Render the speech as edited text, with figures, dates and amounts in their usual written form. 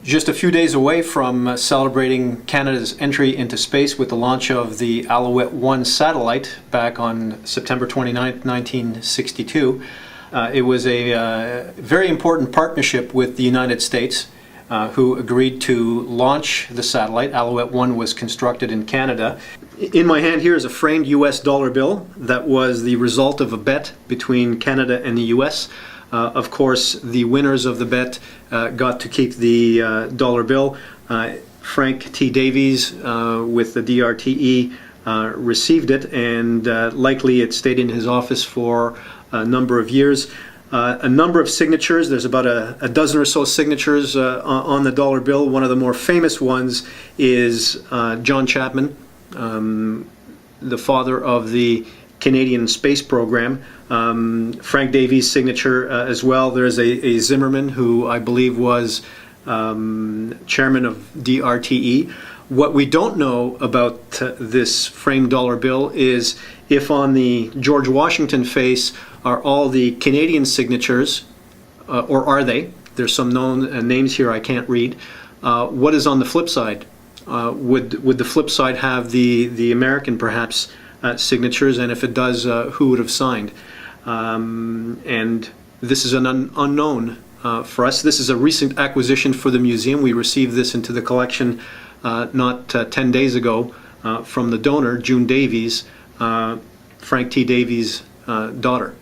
Just a few days away from celebrating Canada's entry into space with the launch of the Alouette 1 satellite back on September 29, 1962. It was a very important partnership with the United States, who agreed to launch the satellite. Alouette 1 was constructed in Canada. In my hand here is a framed US dollar bill that was the result of a bet between Canada and the US. Of course, the winners of the bet got to keep the dollar bill. Frank T. Davies with the DRTE received it, and likely it stayed in his office for a number of years. A number of signatures, there's about a dozen or so signatures on the dollar bill. One of the more famous ones is John Chapman, the father of the Canadian space program. Frank Davies' signature as well. There's a Zimmerman, who I believe was chairman of DRTE. What we don't know about this framed dollar bill is if on the George Washington face are all the Canadian signatures, or are they? There's some known names here I can't read. What is on the flip side? Would the flip side have the American, perhaps, signatures? And if it does, who would have signed? And this is an unknown for us. This is a recent acquisition for the museum. We received this into the collection not 10 days ago from the donor, June Davies, Frank T. Davies' daughter.